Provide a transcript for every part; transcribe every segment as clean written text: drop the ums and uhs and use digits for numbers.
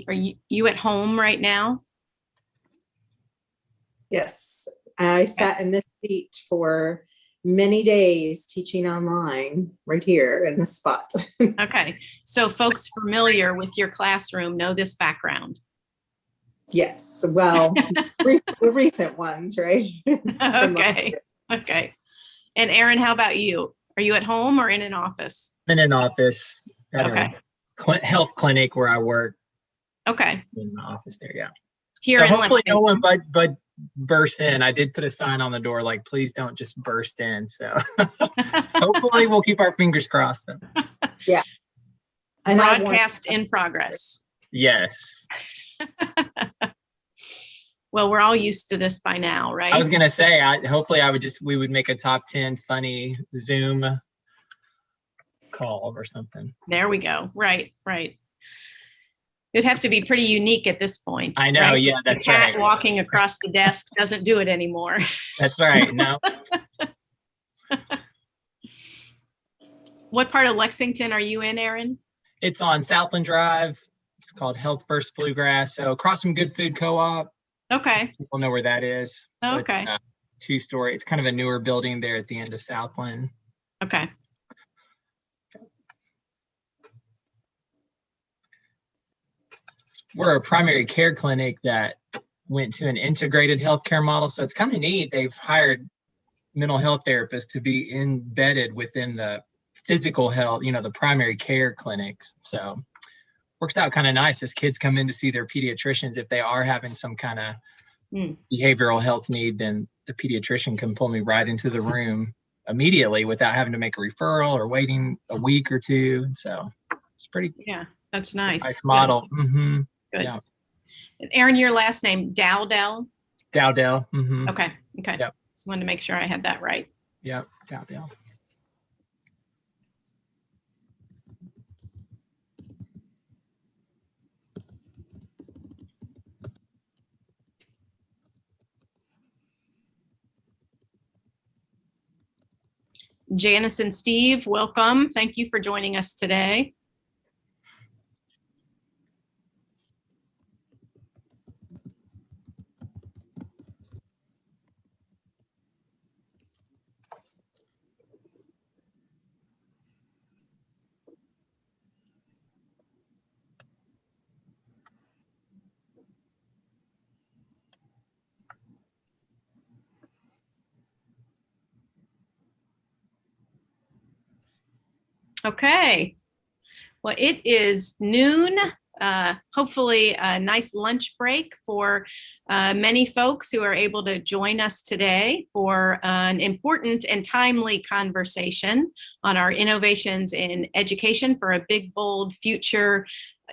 Are you at home right now? Yes, I sat in this seat for many days teaching online right here in this spot. Okay, so folks familiar with your classroom know this background. Yes, well, the recent ones, right? Okay. And Aaron, how about you? Are you at home or in an office? I'm in an office at Okay. a health clinic where I work. Okay. In the office there, yeah. Here so in hopefully Lexington. no one but burst in. I did put a sign on the door like, please don't just burst in. So hopefully we'll keep our fingers crossed. Yeah. And broadcast in progress. Yes. Well, we're all used to this by now, right? I was gonna say, hopefully we would make a top 10 funny Zoom call or something. There we go. Right. It'd have to be pretty unique at this point. I know, right? yeah, that's the cat right. walking across the desk doesn't do it anymore. That's right. No. What part of Lexington are you in, Aaron? It's on Southland Drive. It's called Health First Bluegrass. So across from Good Food Co-op. Okay. People know where that is. So okay. It's a 2-story. It's kind of a newer building there at the end of Southland. Okay. We're a primary care clinic that went to an integrated healthcare model. So it's kind of neat. They've hired mental health therapists to be embedded within the physical health, the primary care clinics. So works out kind of nice as kids come in to see their pediatricians. If they are having some kind of behavioral health need, then the pediatrician can pull me right into the room immediately without having to make a referral or waiting a week or two. So it's pretty. Yeah, that's nice. Nice model. Mm-hmm. Good. Yeah. And Aaron, your last name, Dowdell? Dowdell. Mm-hmm. Okay. Yep. Just wanted to make sure I had that right. Yep, Dowdell. Janice and Steve, welcome. Thank you for joining us today. Okay, well, it is noon. Hopefully a nice lunch break for many folks who are able to join us today for an important and timely conversation on our innovations in education for a big, bold future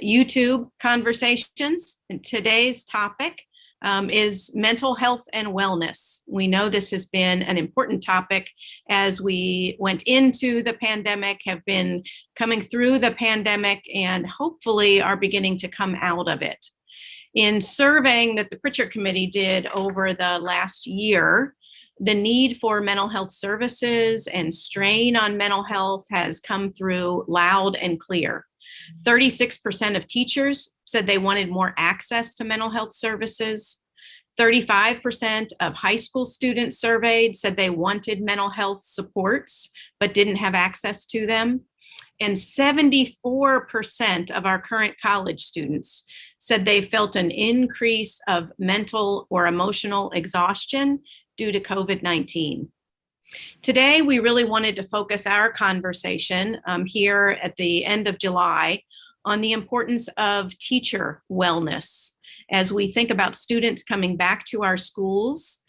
YouTube conversations. And today's topic is mental health and wellness. We know this has been an important topic as we went into the pandemic, have been coming through the pandemic, and hopefully are beginning to come out of it. In surveying that the Pritchard Committee did over the last year, the need for mental health services and strain on mental health has come through loud and clear. 36% of teachers said they wanted more access to mental health services. 35% of high school students surveyed said they wanted mental health supports, but didn't have access to them. And 74% of our current college students said they felt an increase of mental or emotional exhaustion due to COVID-19. Today, we really wanted to focus our conversation here at the end of July on the importance of teacher wellness. As we think about students coming back to our schools,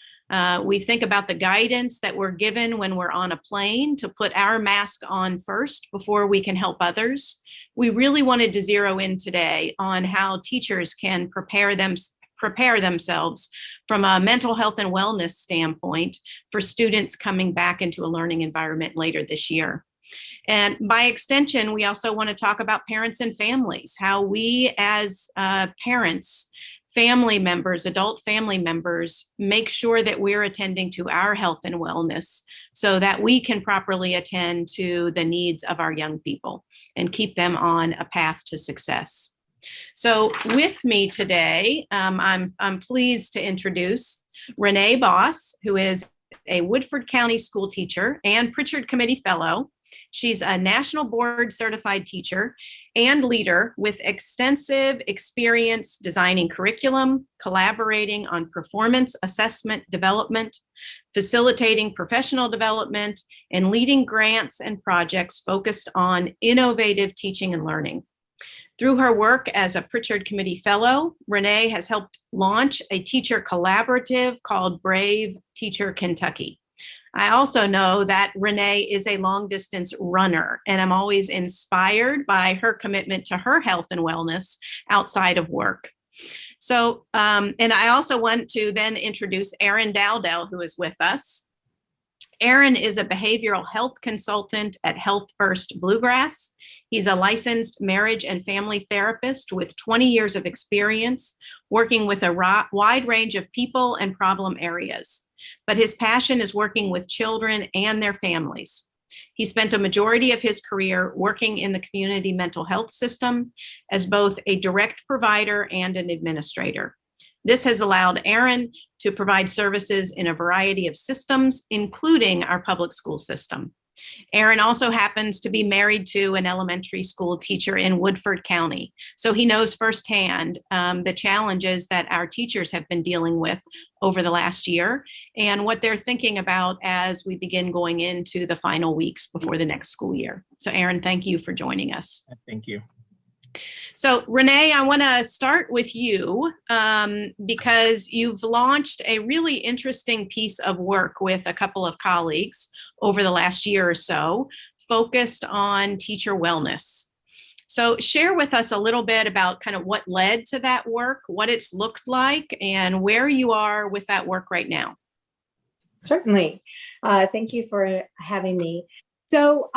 we think about the guidance that we're given when we're on a plane to put our mask on first before we can help others. We really wanted to zero in today on how teachers can prepare themselves from a mental health and wellness standpoint for students coming back into a learning environment later this year. And by extension, we also want to talk about parents and families, how we as parents, family members, adult family members, make sure that we're attending to our health and wellness so that we can properly attend to the needs of our young people and keep them on a path to success. So with me today, I'm pleased to introduce Renee Boss, who is a Woodford County school teacher and Pritchard Committee Fellow. She's a national board certified teacher and leader with extensive experience designing curriculum, collaborating on performance assessment development, facilitating professional development, and leading grants and projects focused on innovative teaching and learning. Through her work as a Pritchard Committee Fellow, Renee has helped launch a teacher collaborative called Brave Teacher Kentucky. I also know that Renee is a long distance runner, and I'm always inspired by her commitment to her health and wellness outside of work. So, and I also want to then introduce Aaron Dowdell, who is with us. Aaron is a behavioral health consultant at Health First Bluegrass. He's a licensed marriage and family therapist with 20 years of experience working with a wide range of people and problem areas. But his passion is working with children and their families. He spent a majority of his career working in the community mental health system as both a direct provider and an administrator. This has allowed Aaron to provide services in a variety of systems, including our public school system. Aaron also happens to be married to an elementary school teacher in Woodford County, so he knows firsthand the challenges that our teachers have been dealing with over the last year and what they're thinking about as we begin going into the final weeks before the next school year. So Aaron, thank you for joining us. Thank you. So Renee, I want to start with you because you've launched a really interesting piece of work with a couple of colleagues over the last year or so, focused on teacher wellness. So share with us a little bit about kind of what led to that work, what it's looked like, and where you are with that work right now. Certainly. Thank you for having me. So,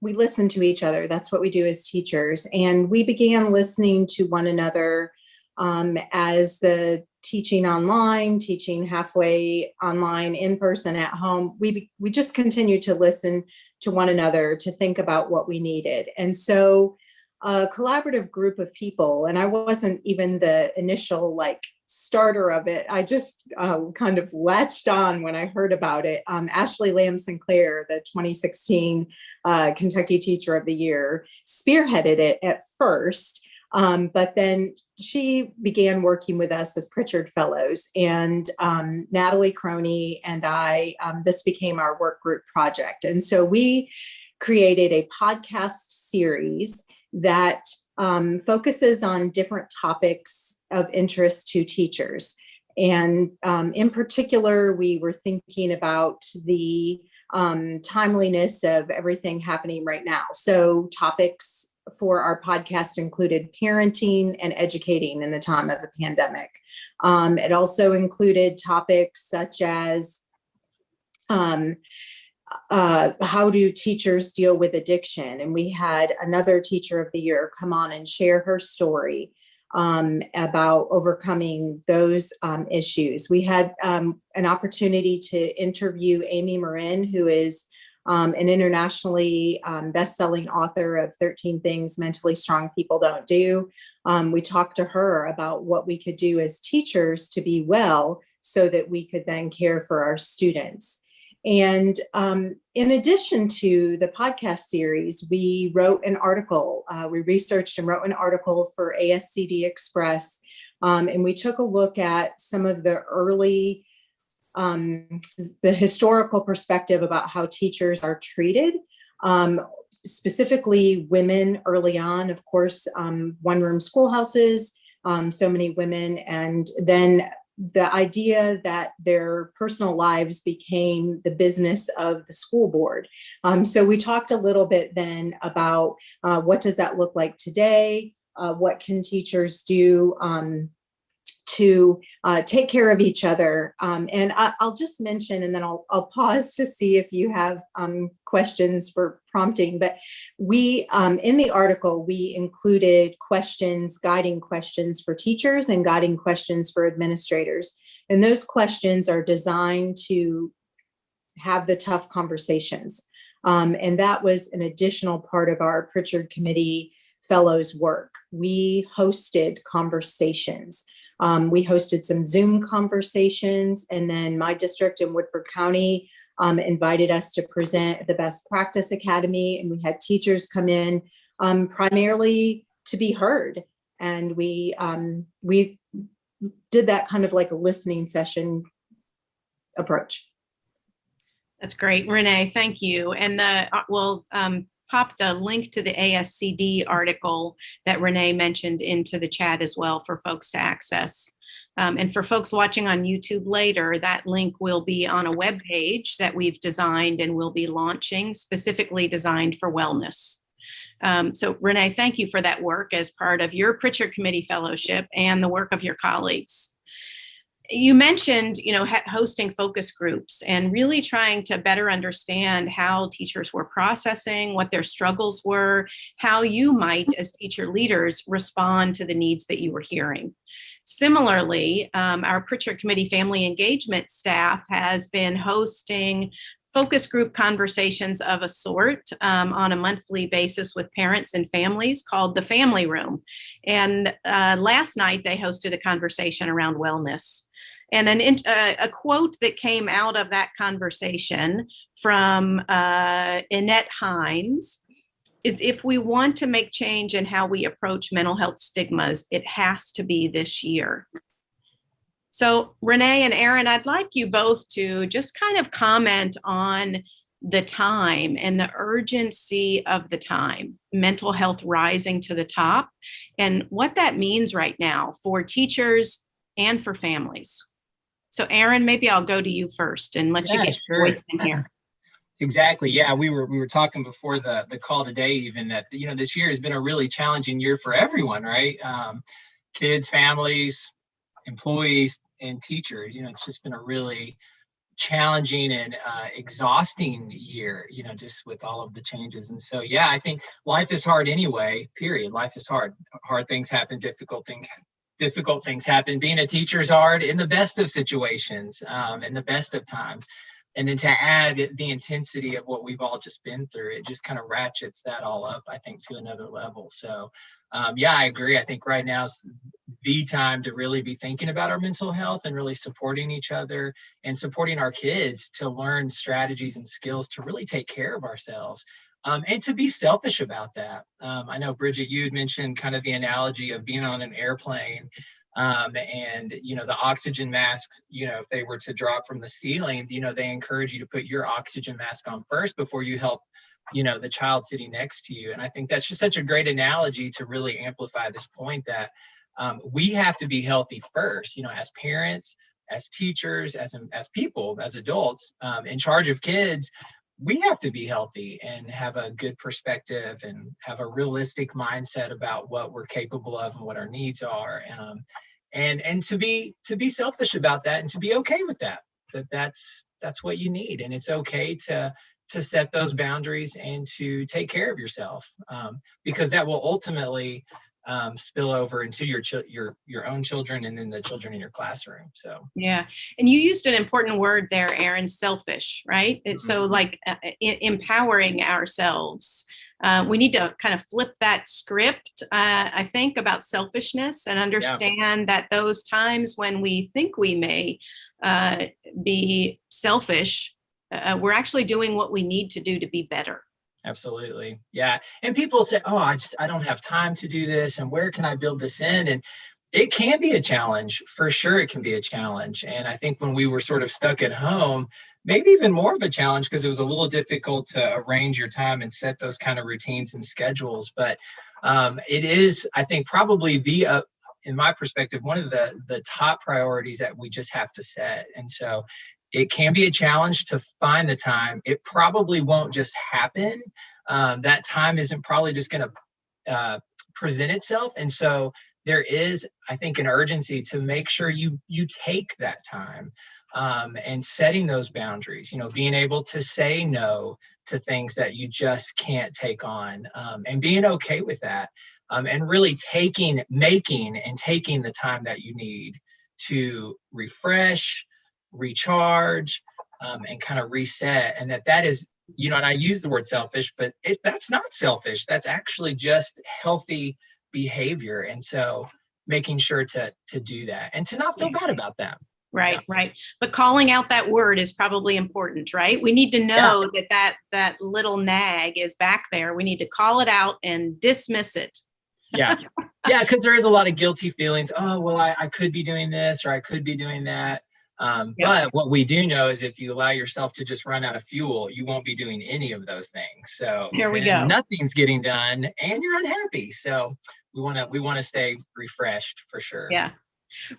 we listen to each other. That's what we do as teachers. And we began listening to one another as the teaching online, teaching halfway online, in person, at home. We just continued to listen to one another to think about what we needed. And so a collaborative group of people, and I wasn't even the initial starter of it. I just kind of latched on when I heard about it. Ashley Lamb Sinclair, the 2016 Kentucky Teacher of the Year, spearheaded it at first, but then she began working with us as Pritchard Fellows, and Natalie Croney and I, this became our work group project. And so we created a podcast series that focuses on different topics of interest to teachers. And in particular, we were thinking about the timeliness of everything happening right now. So topics for our podcast included parenting and educating in the time of the pandemic. It also included topics such as how do teachers deal with addiction? And we had another Teacher of the Year come on and share her story about overcoming those issues. We had an opportunity to interview Amy Marin, who is an internationally best-selling author of 13 Things Mentally Strong People Don't Do. We talked to her about what we could do as teachers to be well so that we could then care for our students. And in addition to the podcast series, we wrote an article. We researched and wrote an article for ASCD Express. And we took a look at some of the early, the historical perspective about how teachers are treated, specifically women early on, of course, one-room schoolhouses, so many women, and then the idea that their personal lives became the business of the school board. So we talked a little bit then about what does that look like today? What can teachers do to take care of each other? And I'll just mention, and then I'll pause to see if you have questions for prompting. But we, in the article, we included questions, guiding questions for teachers and guiding questions for administrators. And those questions are designed to have the tough conversations. And that was an additional part of our Pritchard Committee fellows work. We hosted conversations. We hosted some Zoom conversations, and then my district in Woodford County invited us to present at the Best Practice Academy, and we had teachers come in primarily to be heard. And we did that kind of like a listening session approach. That's great, Renee. Thank you. And we'll pop the link to the ASCD article that Renee mentioned into the chat as well for folks to access. And for folks watching on YouTube later, that link will be on a web page that we've designed and will be launching, specifically designed for wellness. So Renee, thank you for that work as part of your Pritchard Committee Fellowship and the work of your colleagues. You mentioned, hosting focus groups and really trying to better understand how teachers were processing, what their struggles were, how you might, as teacher leaders, respond to the needs that you were hearing. Similarly, our Pritchard Committee Family Engagement staff has been hosting focus group conversations of a sort on a monthly basis with parents and families called the Family Room. And last night they hosted a conversation around wellness. And a quote that came out of that conversation from Annette Hines is, if we want to make change in how we approach mental health stigmas, it has to be this year. So Renee and Aaron, I'd like you both to just kind of comment on the time and the urgency of the time, mental health rising to the top, and what that means right now for teachers and for families. So Aaron, maybe I'll go to you first and let you get your voice in here. Exactly. Yeah, we were talking before the call today, even that this year has been a really challenging year for everyone, right? Kids, families, employees, and teachers. It's just been a really challenging and exhausting year. Just with all of the changes. And so, yeah, I think life is hard anyway. Period. Life is hard. Hard things happen. Difficult things happen. Being a teacher is hard in the best of situations, in the best of times. And then to add the intensity of what we've all just been through, it just kind of ratchets that all up, I think, to another level. So, yeah, I agree. I think right now is the time to really be thinking about our mental health and really supporting each other and supporting our kids to learn strategies and skills to really take care of ourselves. And to be selfish about that. I know, Bridget, you had mentioned kind of the analogy of being on an airplane and, the oxygen masks, if they were to drop from the ceiling, they encourage you to put your oxygen mask on first before you help, the child sitting next to you. And I think that's just such a great analogy to really amplify this point that we have to be healthy first, as parents, as teachers, as people, as adults in charge of kids. We have to be healthy and have a good perspective and have a realistic mindset about what we're capable of and what our needs are. And to be selfish about that and to be okay with that. That's what you need. And it's okay to set those boundaries and to take care of yourself, because that will ultimately spill over into your own children and then the children in your classroom. So yeah, and you used an important word there, Aaron, selfish, right? Mm-hmm. So like empowering ourselves. We need to kind of flip that script, I think, about selfishness and understand that those times when we think we may be selfish, we're actually doing what we need to do to be better. Absolutely. Yeah. And people say, oh, I don't have time to do this. And where can I build this in? And it can be a challenge. For sure, it can be a challenge. And I think when we were sort of stuck at home, maybe even more of a challenge because it was a little difficult to arrange your time and set those kind of routines and schedules. But it is, I think, probably in my perspective, one of the top priorities that we just have to set. And so it can be a challenge to find the time. It probably won't just happen. That time isn't probably just going to present itself. And so there is, I think, an urgency to make sure you take that time and setting those boundaries, being able to say no to things that you just can't take on and being okay with that and really making and taking the time that you need to refresh, recharge, and kind of reset. And that is and I use the word selfish, but that's not selfish. That's actually just healthy behavior. And so making sure to do that and to not feel bad about that. Right, right. But calling out that word is probably important, right? We need to know that little nag is back there. We need to call it out and dismiss it. Yeah. Yeah, because there is a lot of guilty feelings. Oh, well, I could be doing this or I could be doing that. But what we do know is if you allow yourself to just run out of fuel, you won't be doing any of those things. So here we go. Nothing's getting done and you're unhappy. So we want to stay refreshed for sure. Yeah.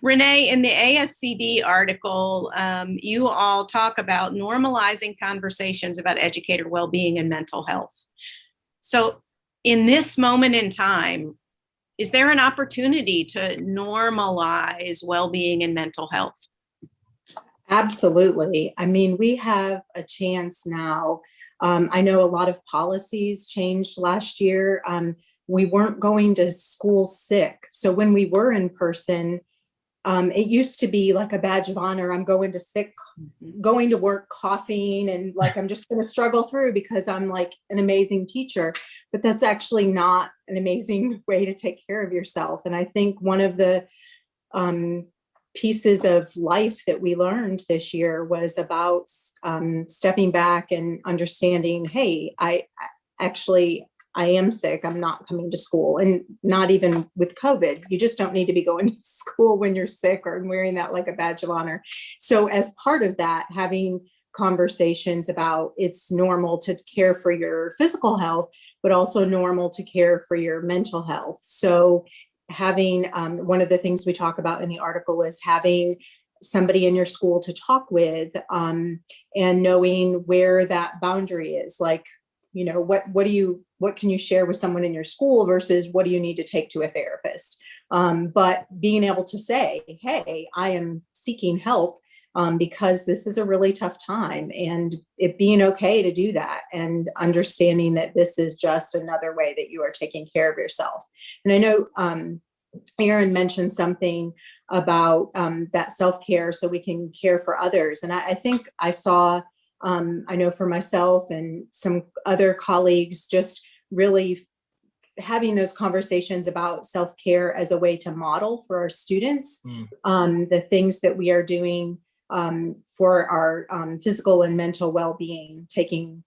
Renee, in the ASCD article, you all talk about normalizing conversations about educator well-being and mental health. So in this moment in time, is there an opportunity to normalize well-being and mental health? Absolutely. I mean, we have a chance now. I know a lot of policies changed last year. We weren't going to school sick. So when we were in person, it used to be like a badge of honor. I'm going to work coughing and like, I'm just going to struggle through because I'm like an amazing teacher, but that's actually not an amazing way to take care of yourself. And I think one of the pieces of life that we learned this year was about stepping back and understanding, hey, I am sick. I'm not coming to school, and not even with COVID. You just don't need to be going to school when you're sick or wearing that like a badge of honor. So as part of that, having conversations about it's normal to care for your physical health, but also normal to care for your mental health. So having one of the things we talk about in the article is having somebody in your school to talk with and knowing where that boundary is. Like, what can you share with someone in your school versus what do you need to take to a therapist? But being able to say, hey, I am seeking help because this is a really tough time, and it being okay to do that and understanding that this is just another way that you are taking care of yourself. And I know Aaron mentioned something about that self-care so we can care for others. And I think I saw I know for myself and some other colleagues, just really having those conversations about self-care as a way to model for our students, the things that we are doing for our physical and mental well-being, taking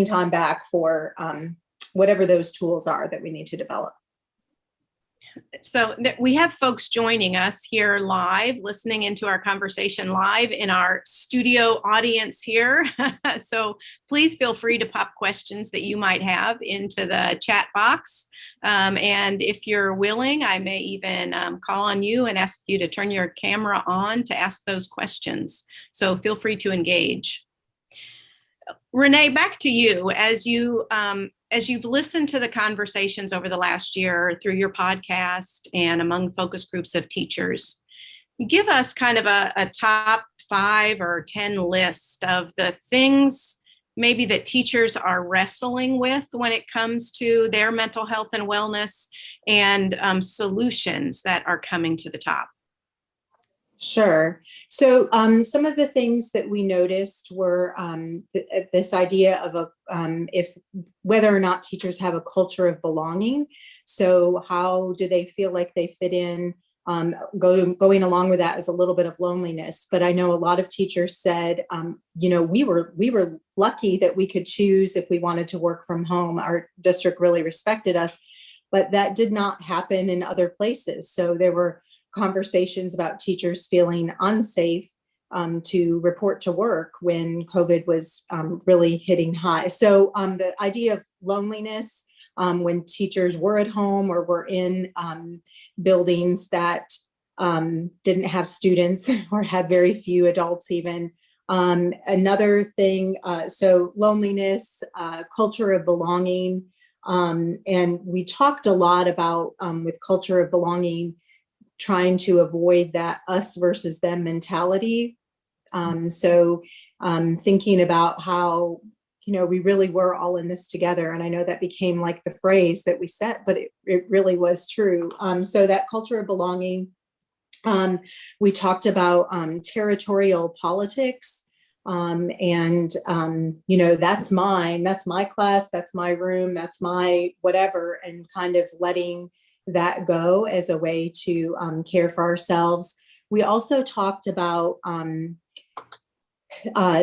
time back for whatever those tools are that we need to develop. So we have folks joining us here live, listening into our conversation live in our studio audience here. So please feel free to pop questions that you might have into the chat box. And if you're willing, I may even call on you and ask you to turn your camera on to ask those questions. So feel free to engage. Renee, back to you. As you've listened to the conversations over the last year through your podcast and among focus groups of teachers, give us kind of a top 5 or 10 list of the things maybe that teachers are wrestling with when it comes to their mental health and wellness, and solutions that are coming to the top. Sure. So some of the things that we noticed were this idea of whether or not teachers have a culture of belonging. So how do they feel like they fit in? Going along with that is a little bit of loneliness. But I know a lot of teachers said, we were lucky that we could choose if we wanted to work from home. Our district really respected us, but that did not happen in other places. So there were conversations about teachers feeling unsafe to report to work when COVID was really hitting high. So the idea of loneliness when teachers were at home or were in buildings that didn't have students or had very few adults even. Another thing, so loneliness, culture of belonging. And we talked a lot about with culture of belonging, trying to avoid that us versus them mentality. So thinking about how, we really were all in this together. And I know that became like the phrase that we said, but it really was true. So that culture of belonging, we talked about territorial politics. That's mine, that's my class, that's my room, that's my whatever, and kind of letting that go as a way to care for ourselves. We also talked about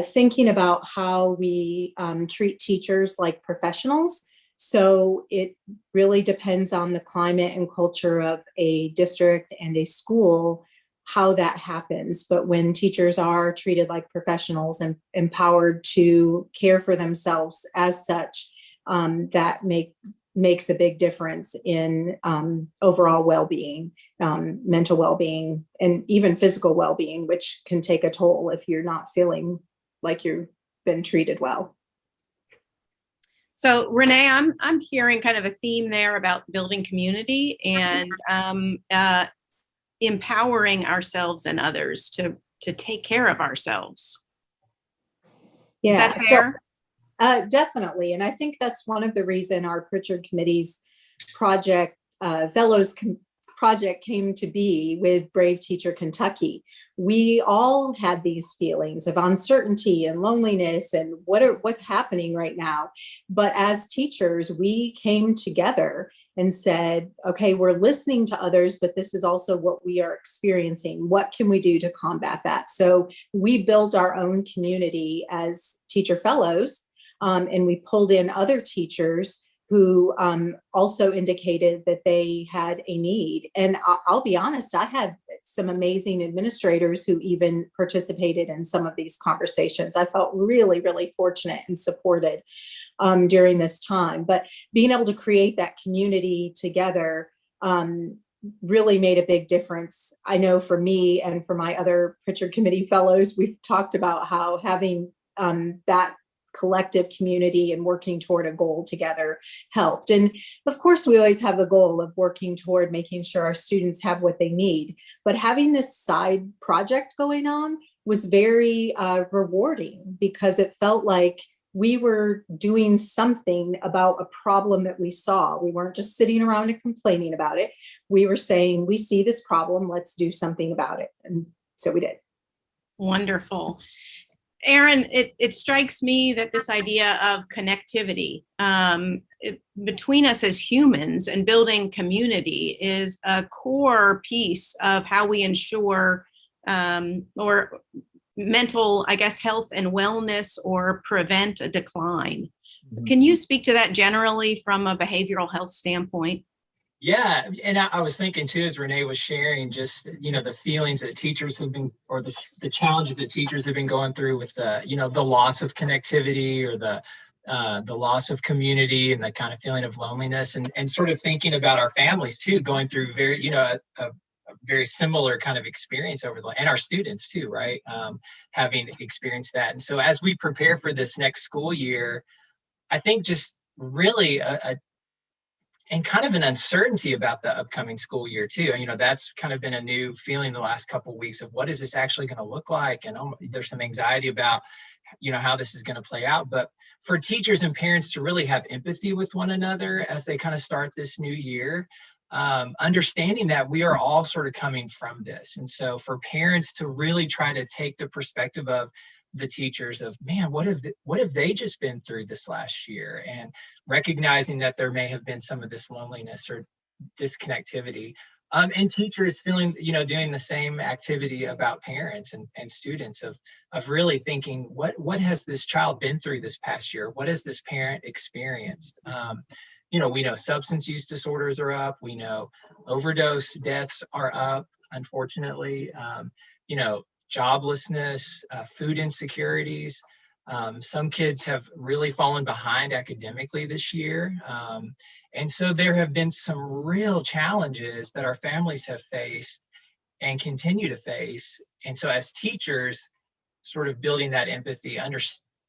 thinking about how we treat teachers like professionals. So it really depends on the climate and culture of a district and a school, how that happens. But when teachers are treated like professionals and empowered to care for themselves as such, that makes a big difference in overall well-being, mental well-being, and even physical well-being, which can take a toll if you're not feeling like you've been treated well. So Renee, I'm hearing kind of a theme there about building community and empowering ourselves and others to take care of ourselves. Yeah, is that fair? Definitely. And I think that's one of the reason our Pritchard Committee's project, project came to be with Brave Teacher Kentucky. We all had these feelings of uncertainty and loneliness and what's happening right now. But as teachers, we came together and said, okay, we're listening to others, but this is also what we are experiencing. What can we do to combat that? So we built our own community as teacher fellows, and we pulled in other teachers who also indicated that they had a need. And I'll be honest, I had some amazing administrators who even participated in some of these conversations. I felt really, really fortunate and supported during this time. But being able to create that community together really made a big difference. I know for me and for my other Pritchard Committee fellows, we've talked about how having that collective community and working toward a goal together helped. And of course, we always have the goal of working toward making sure our students have what they need. But having this side project going on was very rewarding, because it felt like we were doing something about a problem that we saw. We weren't just sitting around and complaining about it. We were saying, we see this problem, let's do something about it. And so we did. Wonderful. Erin, it strikes me that this idea of connectivity between us as humans and building community is a core piece of how we ensure or mental, I guess, health and wellness, or prevent a decline. Mm-hmm. Can you speak to that generally from a behavioral health standpoint? Yeah, and I was thinking too, as Renee was sharing, just, the feelings that teachers have been, or the challenges that teachers have been going through with the loss of connectivity, or the loss of community, and the kind of feeling of loneliness, and sort of thinking about our families too, going through very, a very similar kind of experience and our students too, right? Having experienced that. And so as we prepare for this next school year, I think just really and kind of an uncertainty about the upcoming school year too. That's kind of been a new feeling the last couple of weeks of what is this actually going to look like? And there's some anxiety about, how this is going to play out. But for teachers and parents to really have empathy with one another as they kind of start this new year, understanding that we are all sort of coming from this. And so for parents to really try to take the perspective of the teachers of, man, what have they just been through this last year, and recognizing that there may have been some of this loneliness or disconnectivity, and teachers feeling, doing the same activity about parents and students of really thinking, what has this child been through this past year? What has this parent experienced? We know substance use disorders are up. We know overdose deaths are up, unfortunately. Joblessness, food insecurities. Some kids have really fallen behind academically this year. And so there have been some real challenges that our families have faced and continue to face. And so as teachers, sort of building that empathy,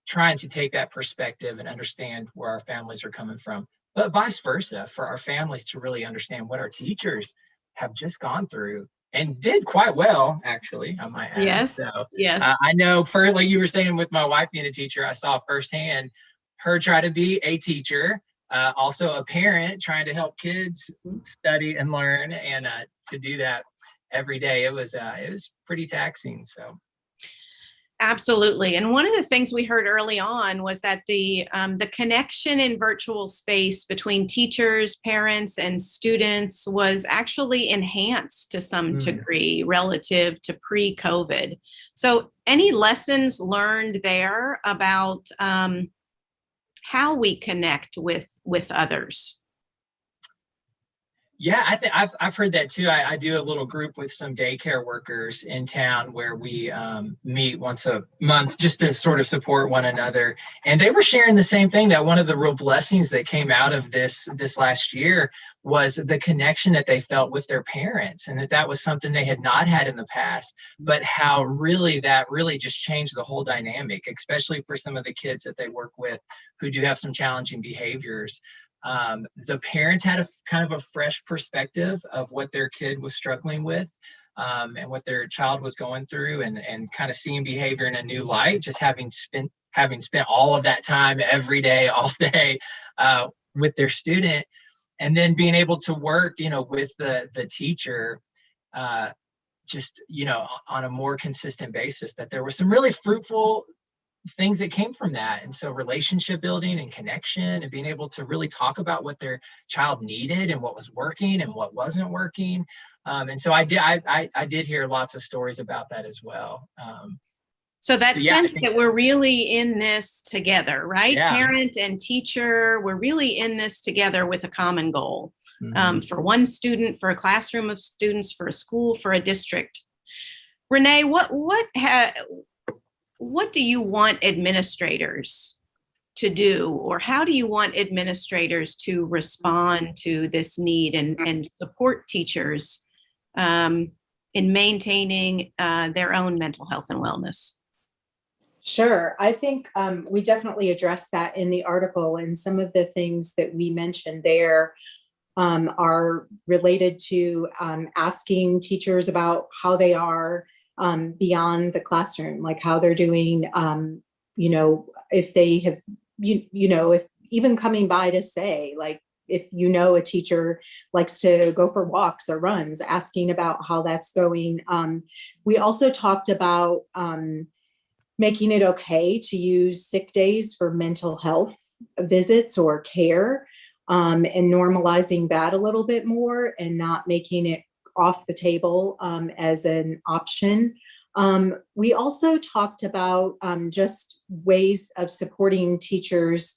trying to take that perspective and understand where our families are coming from, but vice versa, for our families to really understand what our teachers have just gone through. And did quite well, actually, I might add. Yes, so, yes. I know, like you were saying, with my wife being a teacher, I saw firsthand her try to be a teacher, also a parent trying to help kids study and learn, and to do that every day. It was pretty taxing. So, Absolutely. And one of the things we heard early on was that the connection in virtual space between teachers, parents, and students was actually enhanced to some degree relative to pre-COVID. So any lessons learned there about how we connect with others? Yeah, I think I've heard that too. I do a little group with some daycare workers in town where we meet once a month just to sort of support one another. And they were sharing the same thing, that one of the real blessings that came out of this last year was the connection that they felt with their parents, and that was something they had not had in the past, but how that really just changed the whole dynamic, especially for some of the kids that they work with who do have some challenging behaviors. The parents had a kind of a fresh perspective of what their kid was struggling with, and what their child was going through, and kind of seeing behavior in a new light, just having spent all of that time every day, all day, with their student, and then being able to work, with the teacher, just, on a more consistent basis, that there was some really fruitful things that came from that. And so relationship building and connection, and being able to really talk about what their child needed and what was working and what wasn't working. And so I did hear lots of stories about that as well. So that Yeah, sense that we're really in this together, right? Yeah. Parent and teacher, we're really in this together with a common goal. Mhm. For one student, for a classroom of students, for a school, for a district. Renee, what do you want administrators to do, or how do you want administrators to respond to this need and support teachers in maintaining their own mental health and wellness? Sure. I think we definitely addressed that in the article, and some of the things that we mentioned there are related to asking teachers about how they are beyond the classroom, like how they're doing, if they have, if even coming by to say, like, if a teacher likes to go for walks or runs, asking about how that's going. We also talked about making it okay to use sick days for mental health visits or care, and normalizing that a little bit more and not making it off the table as an option. We also talked about just ways of supporting teachers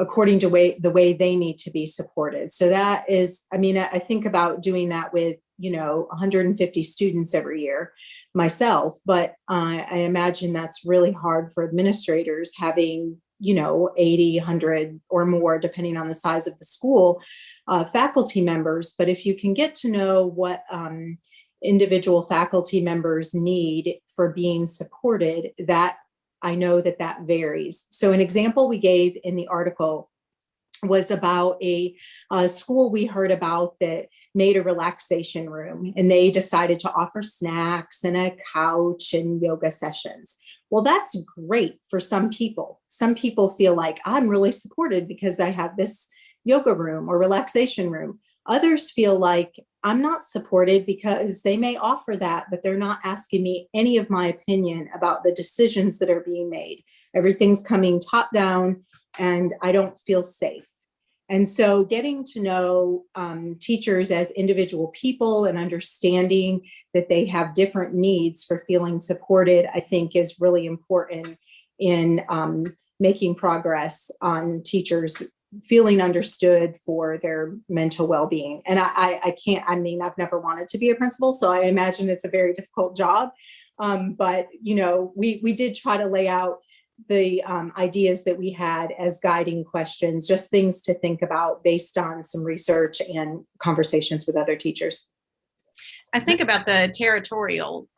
according to the way they need to be supported. So that is, I think about doing that with 150 students every year myself, but I imagine that's really hard for administrators having 80, 100 or more, depending on the size of the school, faculty members. But if you can get to know what individual faculty members need for being supported, that I know that varies. So an example we gave in the article was about a school we heard about that made a relaxation room, and they decided to offer snacks and a couch and yoga sessions. Well, that's great for some people. Some people feel like, I'm really supported because I have this yoga room or relaxation room. Others feel like I'm not supported because they may offer that, but they're not asking me any of my opinion about the decisions that are being made. Everything's coming top down and I don't feel safe. And so getting to know teachers as individual people and understanding that they have different needs for feeling supported, I think is really important in making progress on teachers feeling understood for their mental well-being. And I've never wanted to be a principal, so I imagine it's a very difficult job. But, we did try to lay out the ideas that we had as guiding questions, just things to think about based on some research and conversations with other teachers. I think about the territorial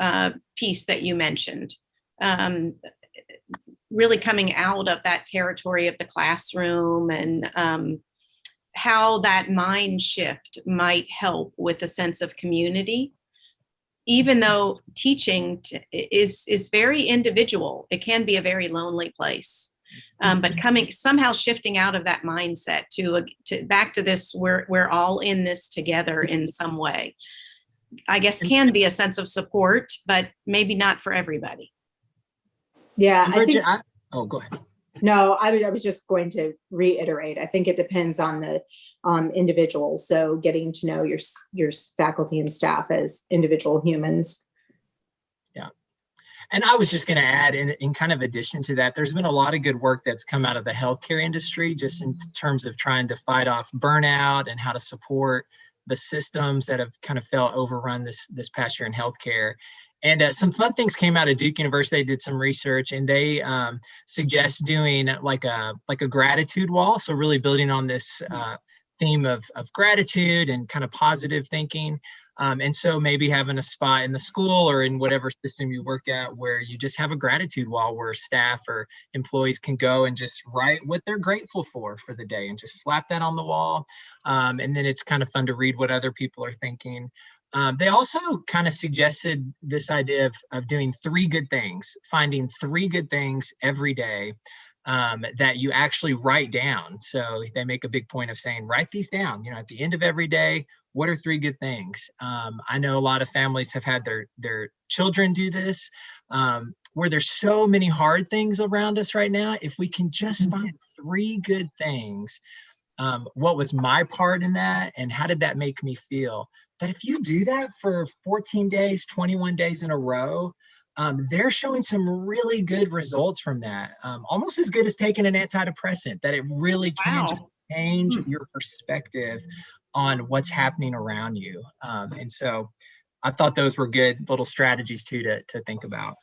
piece that you mentioned, really coming out of that territory of the classroom, and how that mind shift might help with a sense of community. Even though teaching is very individual, it can be a very lonely place. But somehow shifting out of that mindset to back to this, we're all in this together in some way, I guess, can be a sense of support, but maybe not for everybody. Yeah, And I think, oh, go ahead. no, I was just going to reiterate. I think it depends on the individual. So getting to know your faculty and staff as individual humans. Yeah. And I was just going to add, in kind of addition to that, there's been a lot of good work that's come out of the healthcare industry, just in terms of trying to fight off burnout and how to support the systems that have kind of felt overrun this past year in healthcare. And some fun things came out of Duke University. They did some research, and they suggest doing like a gratitude wall. So really building on this theme of gratitude and kind of positive thinking. And so maybe having a spot in the school or in whatever system you work at where you just have a gratitude wall where staff or employees can go and just write what they're grateful for the day and just slap that on the wall. And then it's kind of fun to read what other people are thinking. They also kind of suggested this idea of doing 3 good things, finding 3 good things every day that you actually write down. So they make a big point of saying, write these down, at the end of every day. What are 3 good things? I know a lot of families have had their children do this, where there's so many hard things around us right now. If we can just find 3 good things, what was my part in that? And how did that make me feel? But if you do that for 14 days, 21 days in a row, they're showing some really good results from that. Almost as good as taking an antidepressant, that it really can just change your perspective on what's happening around you. And so I thought those were good little strategies too to think about.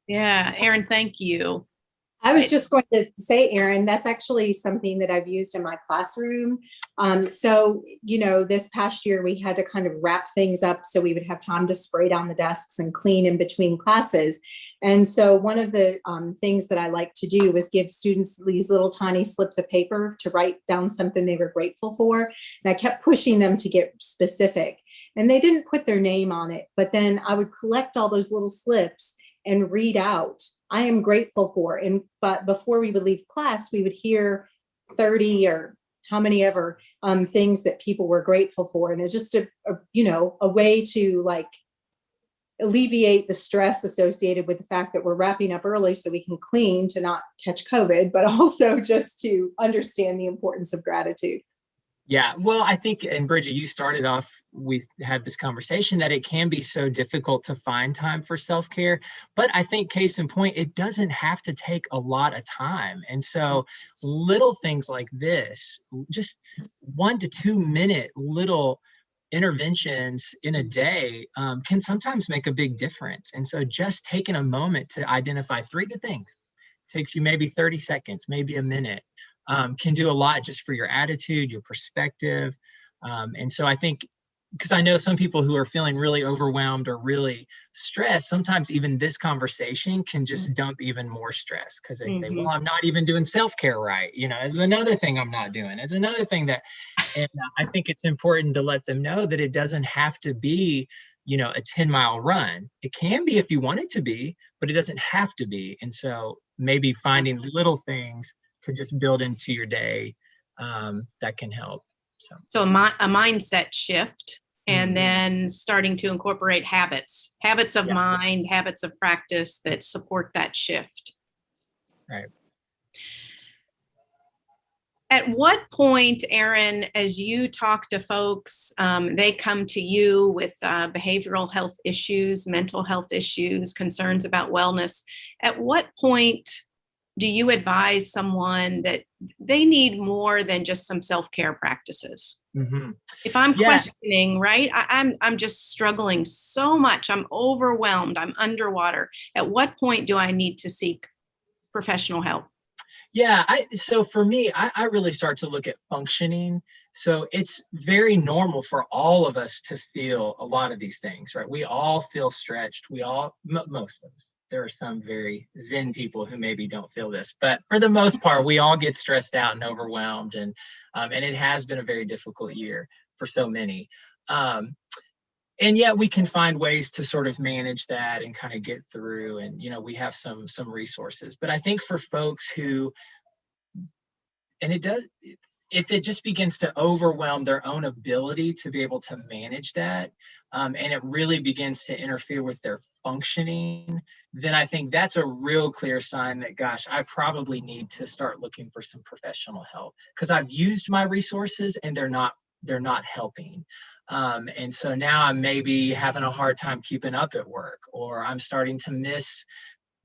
Yeah, Erin, thank you. I was just going to say, Erin, that's actually something that I've used in my classroom. So, this past year we had to kind of wrap things up so we would have time to spray down the desks and clean in between classes. And so one of the things that I like to do was give students these little tiny slips of paper to write down something they were grateful for. And I kept pushing them to get specific. And they didn't put their name on it, but then I would collect all those little slips and read out, I am grateful for. But before we would leave class, we would hear 30 or how many ever things that people were grateful for. And it's just a way to alleviate the stress associated with the fact that we're wrapping up early so we can clean to not catch COVID, but also just to understand the importance of gratitude. Yeah, well, I think, and Bridget, you started off, we had this conversation that it can be so difficult to find time for self-care, but I think case in point, it doesn't have to take a lot of time. And so little things like this, just 1 to 2 minute little interventions in a day can sometimes make a big difference. And so just taking a moment to identify 3 good things, takes you maybe 30 seconds, maybe a minute, can do a lot just for your attitude, your perspective. And so I think, because I know some people who are feeling really overwhelmed or really stressed, sometimes even this conversation can just dump even more stress because they think, well, I'm not even doing self-care right. It's another thing I'm not doing. It's another thing that, and I think it's important to let them know that it doesn't have to be, a 10-mile run. It can be if you want it to be, but it doesn't have to be. And so maybe finding little things to just build into your day that can help. So a mindset shift, and then starting to incorporate habits of mind, habits of practice that support that shift. Right. At what point, Erin, as you talk to folks, they come to you with behavioral health issues, mental health issues, concerns about wellness. At what point do you advise someone that they need more than just some self-care practices? If I'm questioning, right, I'm just struggling so much. I'm overwhelmed. I'm underwater. At what point do I need to seek professional help? Yeah, so for me, I really start to look at functioning. So it's very normal for all of us to feel a lot of these things, right? We all feel stretched. Most of us. There are some very Zen people who maybe don't feel this, but for the most part, we all get stressed out and overwhelmed, and it has been a very difficult year for so many. And yet we can find ways to sort of manage that and kind of get through, and we have some resources. But I think for folks who, and if it just begins to overwhelm their own ability to be able to manage that, and it really begins to interfere with their functioning, then I think that's a real clear sign that, gosh, I probably need to start looking for some professional help, because I've used my resources and they're not helping. And so now I'm maybe having a hard time keeping up at work, or I'm starting to miss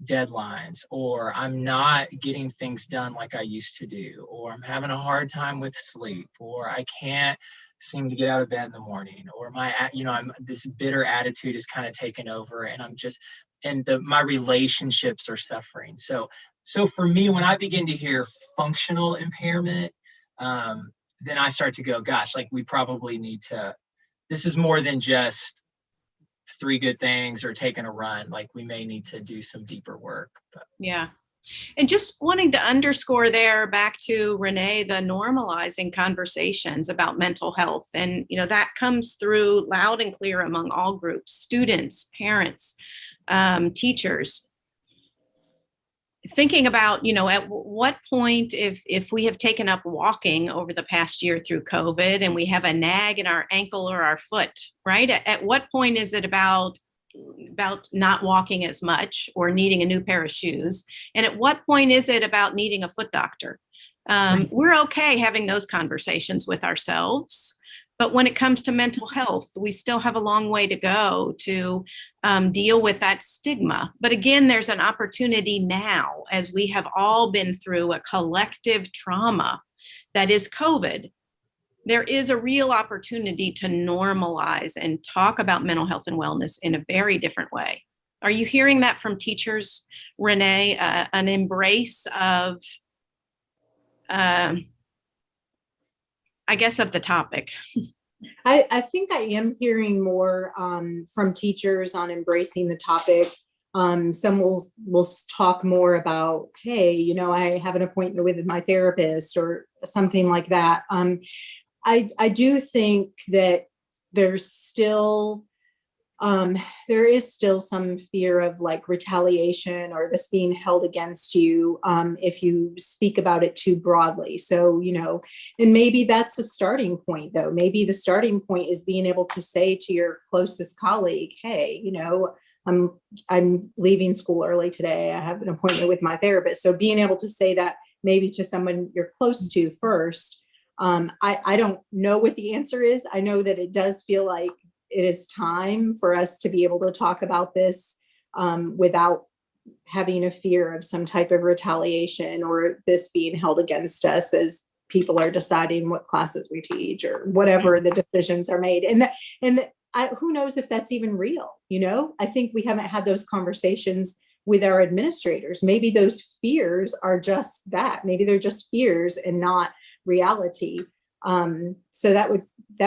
deadlines, or I'm not getting things done like I used to do, or I'm having a hard time with sleep, or I can't seem to get out of bed in the morning, or I'm this bitter attitude is kind of taken over, and my relationships are suffering. So for me, when I begin to hear functional impairment, then I start to go, gosh, like we probably need to, this is more than just 3 good things or taking a run. Like we may need to do some deeper work. But. Yeah. And just wanting to underscore there back to Renee, the normalizing conversations about mental health. And, that comes through loud and clear among all groups, students, parents, teachers. Thinking about, at what point, if we have taken up walking over the past year through COVID and we have a nag in our ankle or our foot, right? At what point is it about not walking as much or needing a new pair of shoes? And at what point is it about needing a foot doctor? We're okay having those conversations with ourselves. But when it comes to mental health, we still have a long way to go to deal with that stigma. But again, there's an opportunity now, as we have all been through a collective trauma that is COVID. There is a real opportunity to normalize and talk about mental health and wellness in a very different way. Are you hearing that from teachers, Renee? An embrace of, of the topic. I think I am hearing more from teachers on embracing the topic. Some will talk more about, hey, I have an appointment with my therapist or something like that. I do think that there is still some fear of like retaliation or this being held against you if you speak about it too broadly. So, and maybe that's the starting point though. Maybe the starting point is being able to say to your closest colleague, hey, I'm leaving school early today. I have an appointment with my therapist. So being able to say that maybe to someone you're close to first. I don't know what the answer is. I know that it does feel like it is time for us to be able to talk about this without having a fear of some type of retaliation or this being held against us as people are deciding what classes we teach or whatever the decisions are made. Who knows if that's even real? I think we haven't had those conversations with our administrators. Maybe those fears are just that. Maybe they're just fears and not reality. So that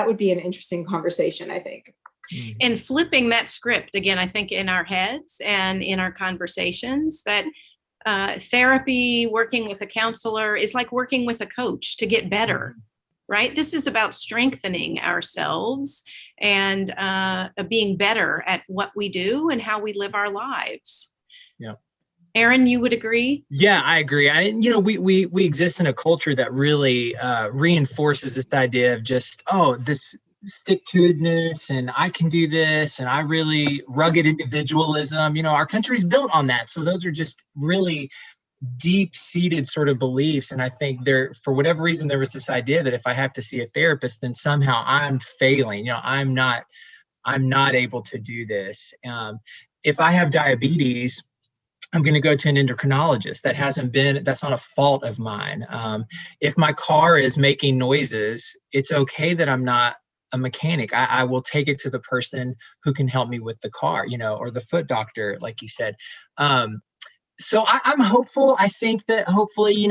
would be an interesting conversation, I think. And flipping that script again, I think in our heads and in our conversations that therapy, working with a counselor is like working with a coach to get better, right? This is about strengthening ourselves and being better at what we do and how we live our lives. Yeah. Aaron, you would agree? Yeah, I agree. We exist in a culture that really reinforces this idea of just, this stick-to-itiveness and I can do this and I really rugged individualism. Our country's built on that. So those are just really deep-seated sort of beliefs. And I think for whatever reason, there was this idea that if I have to see a therapist, then somehow I'm failing. I'm not able to do this. If I have diabetes, I'm going to go to an endocrinologist. That's not a fault of mine. If my car is making noises, it's okay that I'm not a mechanic. I will take it to the person who can help me with the car, or the foot doctor, like you said. So I'm hopeful. I think that hopefully,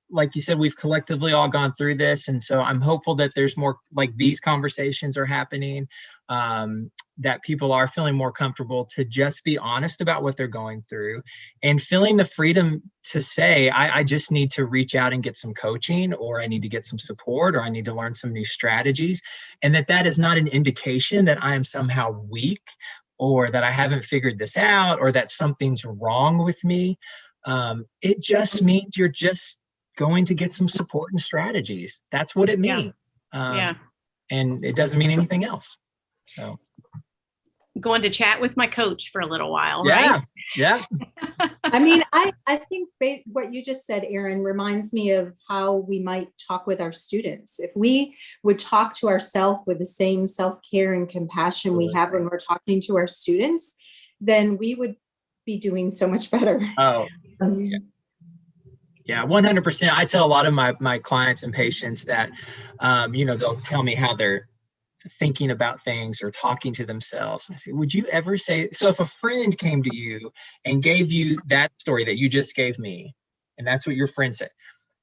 like you said, we've collectively all gone through this. And so I'm hopeful that there's more like these conversations are happening, that people are feeling more comfortable to just be honest about what they're going through and feeling the freedom to say, I just need to reach out and get some coaching, or I need to get some support, or I need to learn some new strategies. And that is not an indication that I am somehow weak or that I haven't figured this out or that something's wrong with me. It just means you're just going to get some support and strategies. That's what it means. Yeah. And it doesn't mean anything else. So Going to chat with my coach for a little while, yeah, right? yeah. I mean, I think what you just said, Erin, reminds me of how we might talk with our students. If we would talk to ourselves with the same self-care and compassion we have when we're talking to our students, then we would be doing so much better. Oh, yeah, 100%. I tell a lot of my clients and patients that, they'll tell me how they're thinking about things or talking to themselves. I say, would you ever say, so if a friend came to you and gave you that story that you just gave me, and that's what your friend said,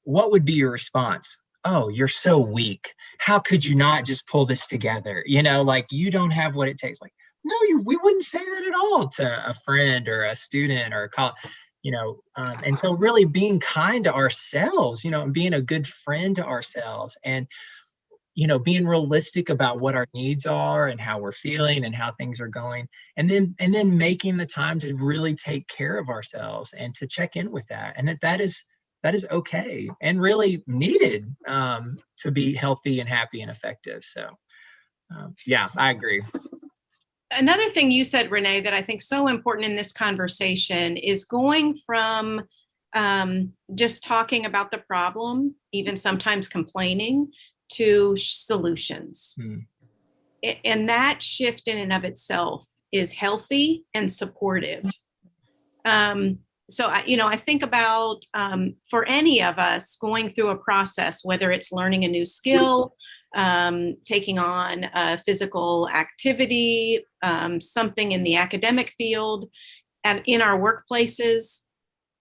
what would be your response? Oh, you're so weak. How could you not just pull this together? Like you don't have what it takes. Like, no, we wouldn't say that at all to a friend or a student or a college. And so really being kind to ourselves, and being a good friend to ourselves, and being realistic about what our needs are and how we're feeling and how things are going, and then making the time to really take care of ourselves and to check in with that, and that is okay and really needed to be healthy and happy and effective. So yeah, I agree. Another thing you said, Renee, that I think so important in this conversation is going from just talking about the problem, even sometimes complaining, to solutions. And that shift in and of itself is healthy and supportive. So I think about for any of us going through a process, whether it's learning a new skill, taking on a physical activity, something in the academic field, and in our workplaces,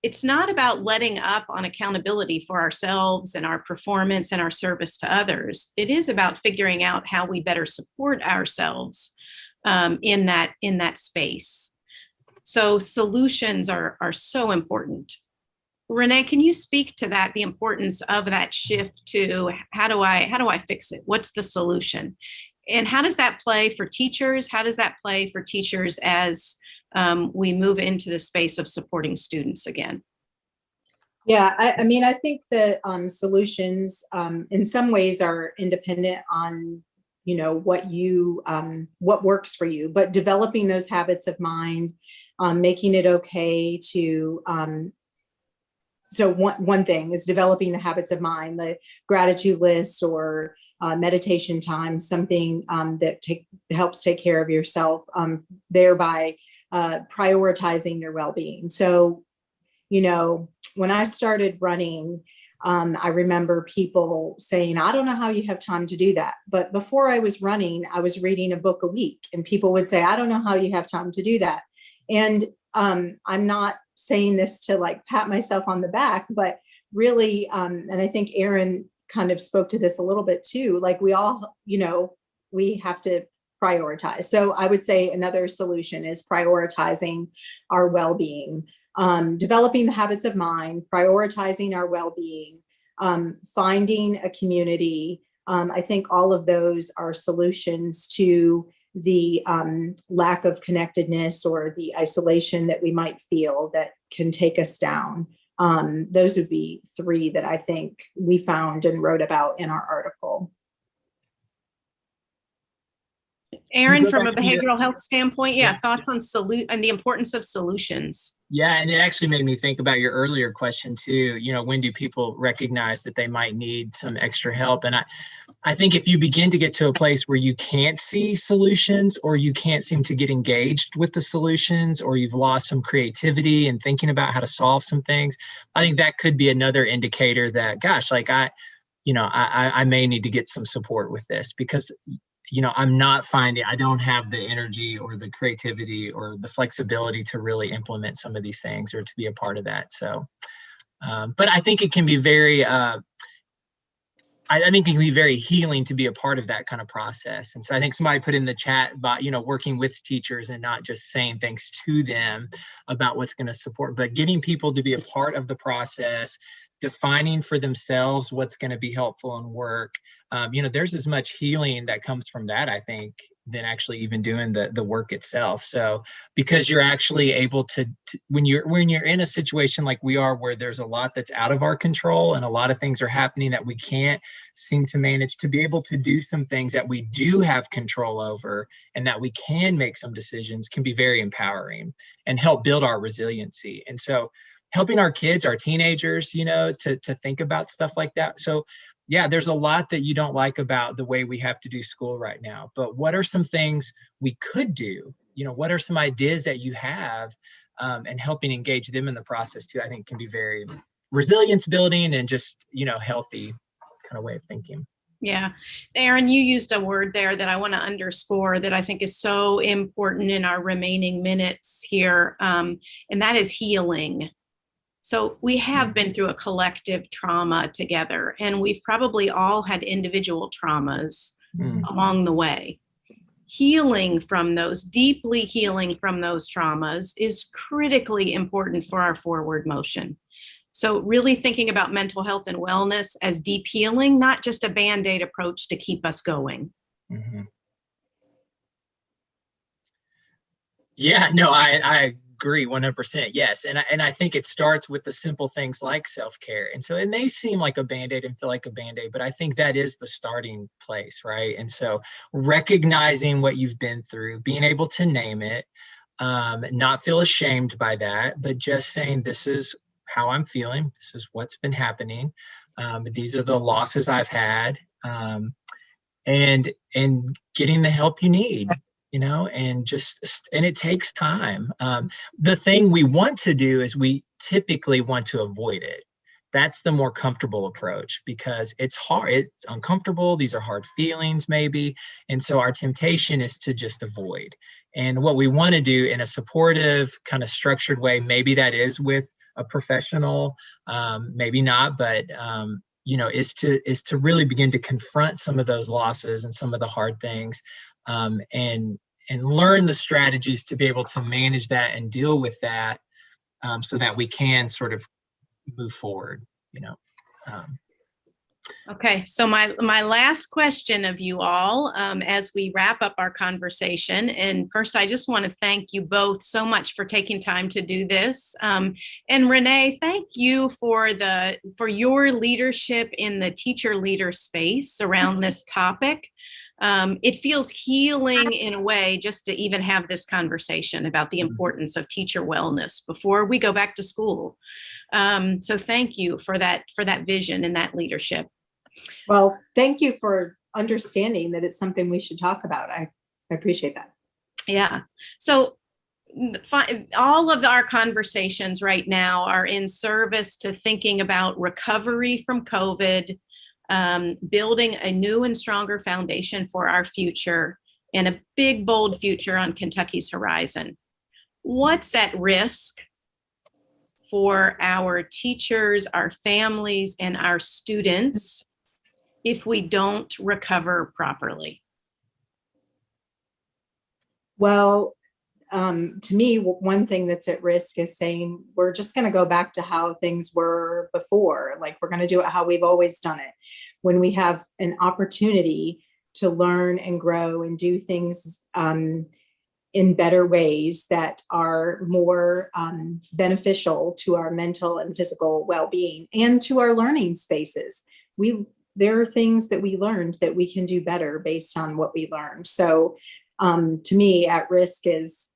it's not about letting up on accountability for ourselves and our performance and our service to others. It is about figuring out how we better support ourselves in that space. So solutions are so important. Renee, can you speak to that, the importance of that shift to how do I fix it? What's the solution? And how does that play for teachers? How does that play for teachers as we move into the space of supporting students again? Yeah, I mean, I think the solutions in some ways are independent on, what works for you, but developing those habits of mind, making it okay to, so one thing is developing the habits of mind, the gratitude list or meditation time, something that helps take care of yourself, thereby prioritizing your well-being. So, when I started running, I remember people saying, I don't know how you have time to do that. But before I was running, I was reading a book a week, and people would say, I don't know how you have time to do that. And I'm not saying this to like pat myself on the back, but really, and I think Erin kind of spoke to this a little bit too, like we all, we have to prioritize. So I would say another solution is prioritizing our well-being. Developing the habits of mind, prioritizing our well-being, finding a community. I think all of those are solutions to the lack of connectedness or the isolation that we might feel that can take us down. Those would be three that I think we found and wrote about in our article. Erin, from a behavioral health standpoint, thoughts on and the importance of solutions. Yeah, and it actually made me think about your earlier question too. When do people recognize that they might need some extra help? And I think if you begin to get to a place where you can't see solutions, or you can't seem to get engaged with the solutions, or you've lost some creativity and thinking about how to solve some things, I think that could be another indicator that, gosh, like I may need to get some support with this, because I'm not finding, I don't have the energy or the creativity or the flexibility to really implement some of these things or to be a part of that. So, but I think it can be very, I think it can be very healing to be a part of that kind of process. And so I think somebody put in the chat about, working with teachers and not just saying things to them about what's going to support, but getting people to be a part of the process, defining for themselves what's going to be helpful and work, there's as much healing that comes from that, I think, than actually even doing the work itself. So because you're actually able to when you're in a situation like we are, where there's a lot that's out of our control and a lot of things are happening that we can't seem to manage, to be able to do some things that we do have control over and that we can make some decisions can be very empowering and help build our resiliency. And so helping our kids, our teenagers, to think about stuff like that. So yeah, there's a lot that you don't like about the way we have to do school right now, but what are some things we could do? What are some ideas that you have, and helping engage them in the process too, I think can be very resilience building and just, healthy kind of way of thinking. Yeah. Aaron, you used a word there that I want to underscore that I think is so important in our remaining minutes here, and that is healing. So we have been through a collective trauma together, and we've probably all had individual traumas along the way. Healing from those, deeply healing from those traumas is critically important for our forward motion. So really thinking about mental health and wellness as deep healing, not just a Band-Aid approach to keep us going. Mm-hmm. Yeah, no, I agree 100%. Yes. And I think it starts with the simple things like self-care. And so it may seem like a Band-Aid and feel like a Band-Aid, but I think that is the starting place, right? And so recognizing what you've been through, being able to name it, not feel ashamed by that, but just saying, this is how I'm feeling. This is what's been happening. These are the losses I've had, and getting the help you need. And it takes time. The thing we want to do is we typically want to avoid it. That's the more comfortable approach because it's hard, it's uncomfortable. These are hard feelings maybe. And so our temptation is to just avoid. And what we want to do in a supportive kind of structured way, maybe that is with a professional, maybe not, but is to really begin to confront some of those losses and some of the hard things, and learn the strategies to be able to manage that and deal with that, so that we can sort of move forward. Okay, so my last question of you all, as we wrap up our conversation, and first I just want to thank you both so much for taking time to do this, and Renee, thank you for your leadership in the teacher leader space around this topic. It feels healing in a way just to even have this conversation about the importance of teacher wellness before we go back to school. So thank you for that vision and that leadership. Well, thank you for understanding that it's something we should talk about. I appreciate that. Yeah. So all of our conversations right now are in service to thinking about recovery from COVID, building a new and stronger foundation for our future and a big, bold future on Kentucky's horizon. What's at risk for our teachers, our families, and our students if we don't recover properly? Well, to me, one thing that's at risk is saying we're just going to go back to how things were before. Like we're going to do it how we've always done it. When we have an opportunity to learn and grow and do things in better ways that are more beneficial to our mental and physical well-being and to our learning spaces. There are things that we learned that we can do better based on what we learned. So to me, at risk is,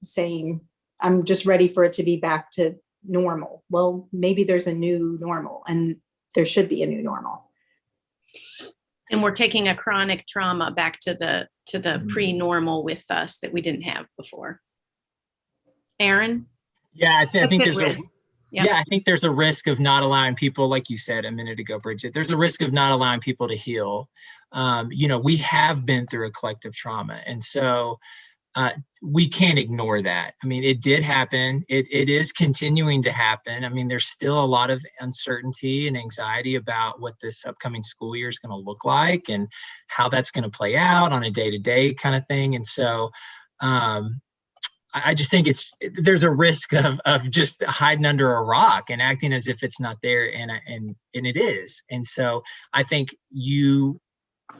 saying, I'm just ready for it to be back to normal. Well, maybe there's a new normal, and there should be a new normal. And we're taking a chronic trauma back to the pre-normal with us that we didn't have before. Aaron? Yeah, I think there's Yep. I think there's a risk of not allowing people, like you said a minute ago, Bridget, there's a risk of not allowing people to heal. We have been through a collective trauma. And so we can't ignore that. I mean, it did happen. It is continuing to happen. I mean, there's still a lot of uncertainty and anxiety about what this upcoming school year is going to look like and how that's going to play out on a day-to-day kind of thing. And so, I just think there's a risk of just hiding under a rock and acting as if it's not there, and it is. And so I think you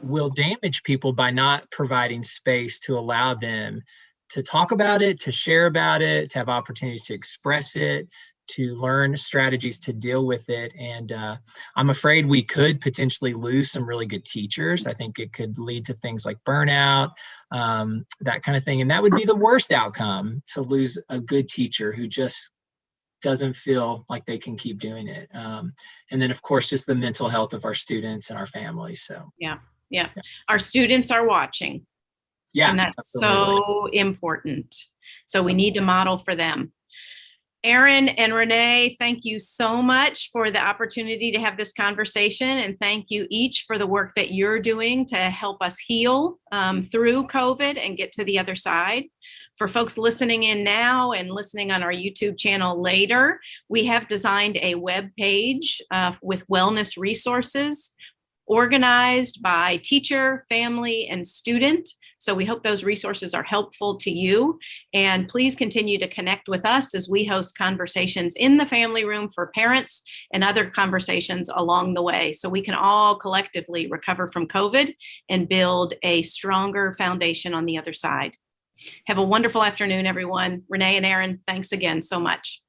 will damage people by not providing space to allow them to talk about it, to share about it, to have opportunities to express it, to learn strategies to deal with it. And I'm afraid we could potentially lose some really good teachers. I think it could lead to things like burnout, that kind of thing. And that would be the worst outcome, to lose a good teacher who just doesn't feel like they can keep doing it. And then, of course, just the mental health of our students and our families. So yeah. Our students are watching. Yeah, and that's absolutely. so important. So we need to model for them. Erin and Renee, thank you so much for the opportunity to have this conversation, and thank you each for the work that you're doing to help us heal through COVID and get to the other side. For folks listening in now and listening on our YouTube channel later, we have designed a web page with wellness resources organized by teacher, family, and student. So we hope those resources are helpful to you. And please continue to connect with us as we host conversations in the family room for parents and other conversations along the way, so we can all collectively recover from COVID and build a stronger foundation on the other side. Have a wonderful afternoon, everyone. Renee and Erin, thanks again so much.